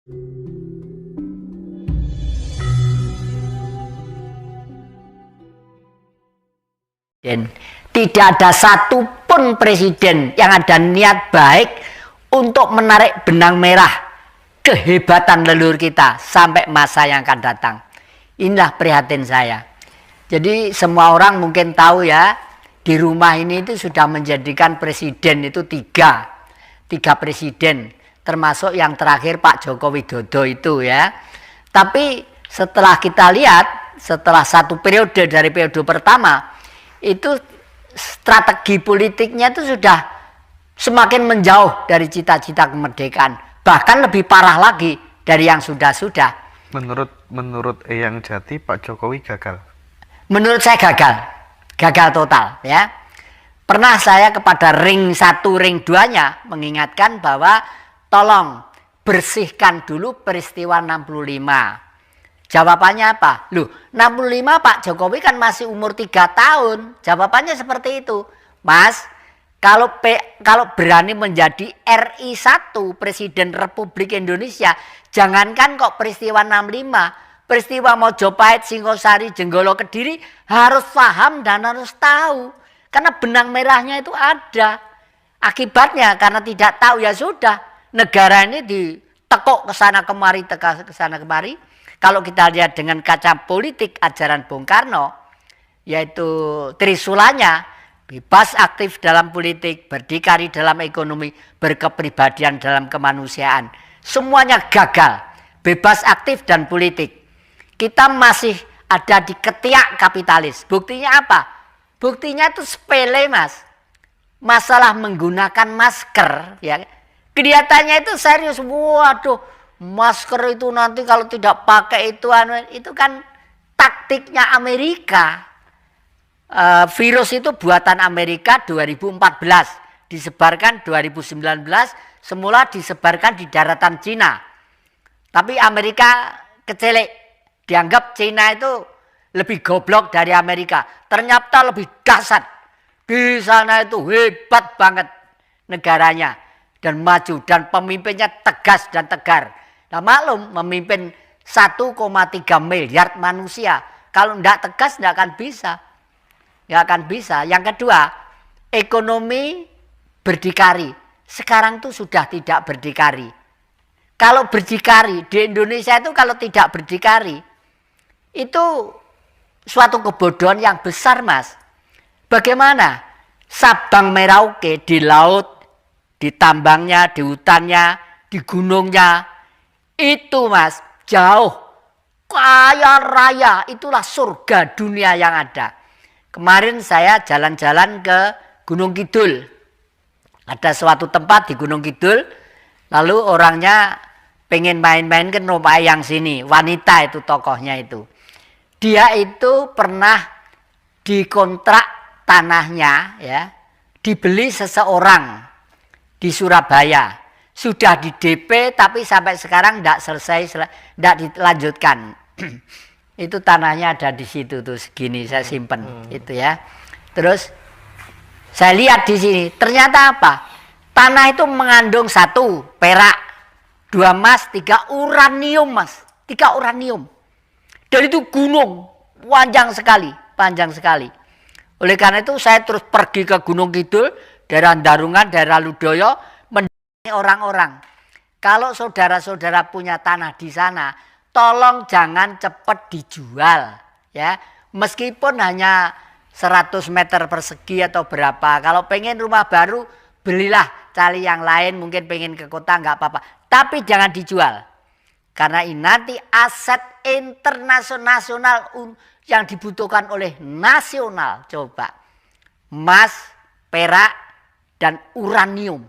Dan tidak ada satupun presiden yang ada niat baik untuk menarik benang merah kehebatan leluhur kita sampai masa yang akan datang. Inilah prihatin saya. Jadi semua orang mungkin tahu ya, di rumah ini itu sudah menjadikan presiden itu tiga presiden, termasuk yang terakhir Pak Joko Widodo itu ya. Tapi setelah kita lihat, setelah satu periode dari periode pertama, itu strategi politiknya itu sudah semakin menjauh dari cita-cita kemerdekaan, bahkan lebih parah lagi dari yang sudah-sudah. Menurut Eyang Jati, Pak Jokowi gagal. Menurut saya gagal total ya. Pernah saya kepada ring 1, ring 2-nya mengingatkan bahwa tolong bersihkan dulu peristiwa 65. Jawabannya apa? Loh, 65 Pak Jokowi kan masih umur 3 tahun. Jawabannya seperti itu. Mas, kalau berani menjadi RI 1, Presiden Republik Indonesia, jangankan kok peristiwa 65, peristiwa Mojopahit, Singosari, Jenggolo, Kediri harus paham dan harus tahu. Karena benang merahnya itu ada. Akibatnya karena tidak tahu ya sudah, negara ini ditekuk ke sana kemari, ke sana kemari. Kalau kita lihat dengan kaca politik ajaran Bung Karno, yaitu trisulanya, bebas aktif dalam politik, berdikari dalam ekonomi, berkepribadian dalam kemanusiaan. Semuanya gagal, bebas aktif dan politik. Kita masih ada di ketiak kapitalis. Buktinya apa? Buktinya itu sepele, Mas. Masalah menggunakan masker, ya, kelihatannya itu serius. Waduh, masker itu nanti kalau tidak pakai itu kan taktiknya Amerika. Virus itu buatan Amerika 2014, disebarkan 2019, semula disebarkan di daratan Cina. Tapi Amerika kecelek, dianggap Cina itu lebih goblok dari Amerika. Ternyata lebih dahsyat. Di sana itu hebat banget negaranya dan maju dan pemimpinnya tegas dan tegar. Nah, maklum memimpin 1,3 miliar manusia. Kalau tidak tegas tidak akan bisa. Tidak akan bisa. Yang kedua, ekonomi berdikari. Sekarang tuh sudah tidak berdikari. Kalau berdikari di Indonesia itu kalau tidak berdikari itu suatu kebodohan yang besar, Mas. Bagaimana Sabang Merauke di laut, di tambangnya, di hutannya, di gunungnya, itu Mas jauh kaya raya, itulah surga dunia yang ada. Kemarin saya jalan-jalan ke Gunung Kidul, ada suatu tempat di Gunung Kidul, lalu orangnya pengen main-main ke rumah yang sini, wanita itu tokohnya itu. Dia itu pernah dikontrak tanahnya ya, dibeli seseorang di Surabaya. Sudah di DP tapi sampai sekarang tidak selesai, tidak dilanjutkan. Itu tanahnya ada di situ tuh segini saya simpen itu ya. Terus saya lihat di sini ternyata apa? Tanah itu mengandung 1 perak, 2 emas, 3 uranium, Mas. 3 uranium. Dan itu gunung panjang sekali, panjang sekali. Oleh karena itu saya terus pergi ke Gunung Kidul, daerah Darungan, daerah Ludoyo, mendatangi orang-orang. Kalau saudara-saudara punya tanah di sana, tolong jangan cepat dijual, ya. Meskipun hanya 100 meter persegi atau berapa. Kalau pengen rumah baru, belilah, cari yang lain. Mungkin pengen ke kota nggak apa-apa. Tapi jangan dijual. Karena ini nanti aset internasional yang dibutuhkan oleh nasional. Coba. Emas, perak, dan uranium.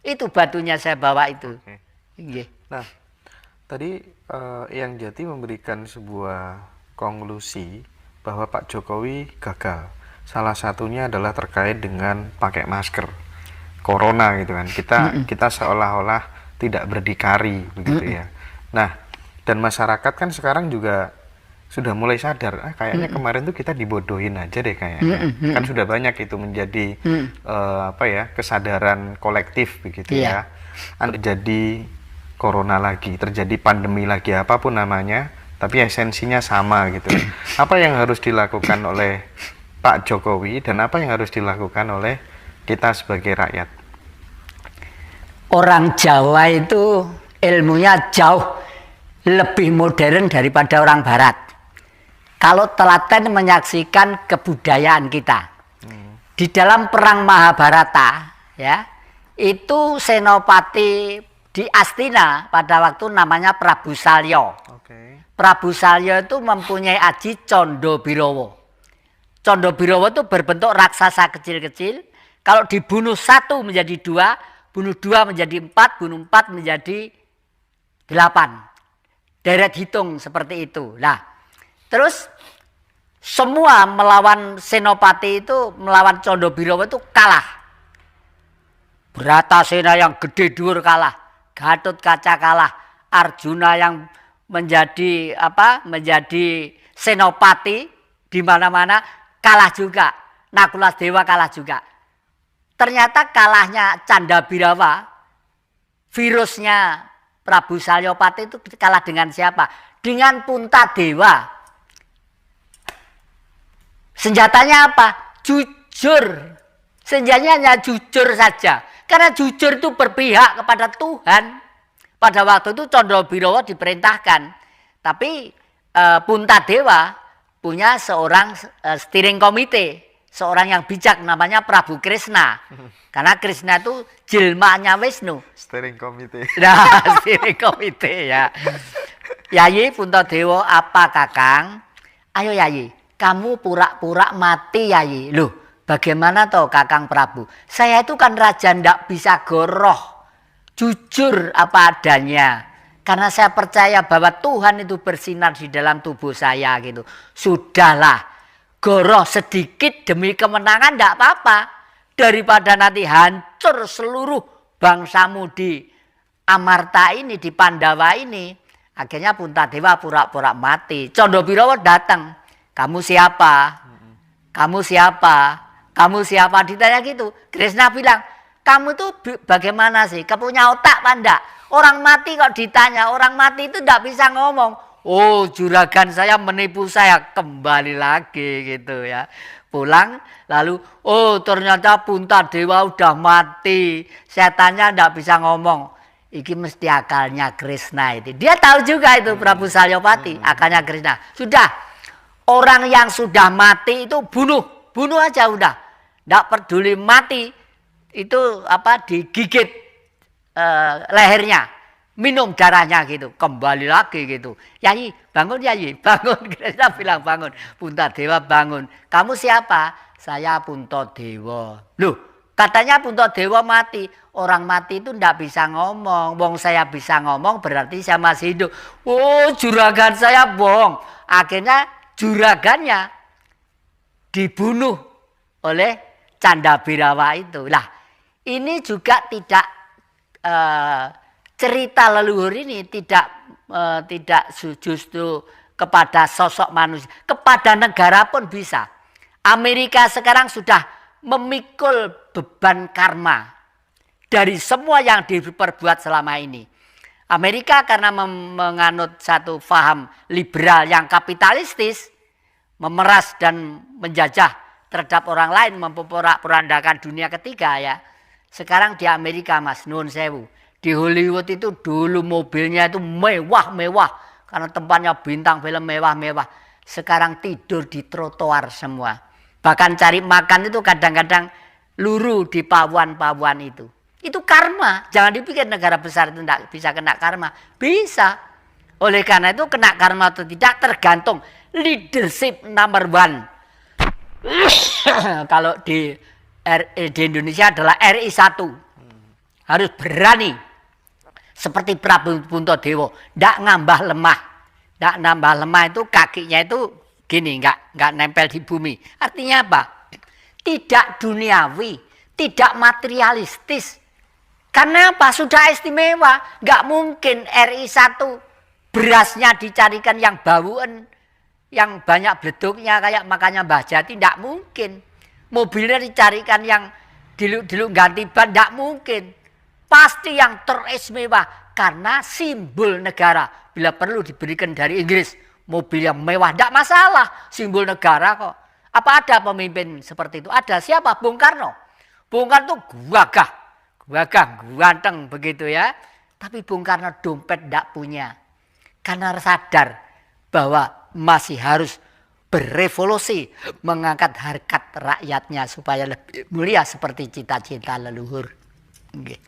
Itu batunya saya bawa itu. Oke. Yeah. Nah, tadi Eyang Jati memberikan sebuah konklusi bahwa Pak Jokowi gagal. Salah satunya adalah terkait dengan pakai masker. Corona gitu kan. Kita seolah-olah tidak berdikari begitu ya. Nah, dan masyarakat kan sekarang juga sudah mulai sadar, kayaknya kemarin tuh kita dibodohin aja deh kayaknya. Kan sudah banyak itu menjadi kesadaran kolektif begitu ya. Jadi corona lagi, terjadi pandemi lagi, apapun namanya, tapi esensinya sama gitu. Apa yang harus dilakukan oleh Pak Jokowi dan apa yang harus dilakukan oleh kita sebagai rakyat? Orang Jawa itu ilmunya jauh lebih modern daripada orang Barat. Kalau telaten menyaksikan kebudayaan kita. Di dalam perang Mahabharata, ya, itu Senopati di Astina pada waktu namanya Prabu Salya. Prabu Salya itu mempunyai aji Canda Birawa. Canda Birawa itu berbentuk raksasa kecil-kecil. Kalau dibunuh satu menjadi dua, bunuh dua menjadi empat, bunuh empat menjadi 8. Deret hitung seperti itu. Nah, terus semua melawan Senopati itu, melawan Canda Birawa itu kalah. Bratasena yang gede dhuwur kalah. Gatotkaca kalah, Arjuna yang menjadi menjadi senopati di mana-mana kalah juga, Nakulasdewa kalah juga. Ternyata kalahnya Candabirawa, virusnya Prabu Salyapati itu kalah dengan siapa? Dengan Puntadewa. Senjatanya apa? Jujur. Senjatanya hanya jujur saja. Karena jujur itu berpihak kepada Tuhan. Pada waktu itu Candabirawa diperintahkan. Tapi Puntadewa punya seorang steering komite. Seorang yang bijak namanya Prabu Krishna. Karena Krishna itu jilmanya Wisnu. Steering komite. Nah, steering komite ya. Yayi Puntadewa, apa Kakang? Ayo Yayi, kamu pura-pura mati Yayi. Loh, bagaimana toh Kakang Prabu? Saya itu kan raja ndak bisa goroh. Jujur apa adanya. Karena saya percaya bahwa Tuhan itu bersinar di dalam tubuh saya gitu. Sudahlah, goroh sedikit demi kemenangan ndak apa-apa. Daripada nanti hancur seluruh bangsamu di Amarta ini, di Pandawa ini. Akhirnya Puntadewa pura-pura mati. Candabirawa datang. Kamu siapa? Kamu siapa? Kamu siapa? Ditanya gitu. Krishna bilang, kamu tuh bagaimana sih? Kamu punya otak apa enggak? Orang mati kok ditanya. Orang mati itu enggak bisa ngomong. Oh, juragan saya menipu saya. Kembali lagi gitu ya. Pulang lalu, oh ternyata Puntadewa udah mati. Setannya enggak bisa ngomong. Iki mesti akalnya Krishna itu. Dia tahu juga itu Prabu Salyapati, akalnya Krishna. Sudah, orang yang sudah mati itu bunuh aja udah. Nggak peduli mati itu digigit lehernya, minum darahnya gitu, kembali lagi gitu. Yayi, bangun Yayi, bangun. Krishna bilang bangun. Puntadewa bangun. Kamu siapa? Saya Puntadewa. Loh, katanya Puntadewa mati. Orang mati itu ndak bisa ngomong. Wong saya bisa ngomong berarti saya masih hidup. Oh, juragan saya bohong. Akhirnya juragannya dibunuh oleh Candabirawa itu. Lah, ini juga tidak cerita leluhur ini tidak justru kepada sosok manusia, kepada negara pun bisa. Amerika sekarang sudah memikul beban karma dari semua yang diperbuat selama ini. Amerika karena menganut satu faham liberal yang kapitalistis, memeras dan menjajah terhadap orang lain, memporak-porandakan dunia ketiga ya. Sekarang di Amerika Mas, nuwun sewu. Di Hollywood itu dulu mobilnya itu mewah-mewah. Karena tempatnya bintang film mewah-mewah. Sekarang tidur di trotoar semua. Bahkan cari makan itu kadang-kadang luru di pawuan-pawuan itu. Itu karma. Jangan dipikir negara besar itu tidak bisa kena karma. Bisa. Oleh karena itu kena karma atau tidak tergantung leadership number one. Kalau di Indonesia adalah RI 1. Harus berani. Seperti Prabu Puntadewa. Tidak ngambah lemah. Tidak nambah lemah itu kakinya itu gini. Nggak nempel di bumi. Artinya apa? Tidak duniawi. Tidak materialistis. Karena apa? Sudah istimewa. Nggak mungkin RI 1 berasnya dicarikan yang bauan, yang banyak beleduknya kayak makanya Mbah Jati. Nggak mungkin. Mobilnya dicarikan yang diluk-diluk ganti ban. Nggak mungkin. Pasti yang teristimewa. Karena simbol negara. Bila perlu diberikan dari Inggris, mobil yang mewah, tidak masalah. Simbol negara kok. Apa ada pemimpin seperti itu? Ada. Siapa? Bung Karno. Bung Karno gagah, ganteng begitu ya. Tapi Bung Karno dompet tidak punya. Karena sadar bahwa masih harus berevolusi, mengangkat harkat rakyatnya supaya lebih mulia seperti cita-cita leluhur. Oke.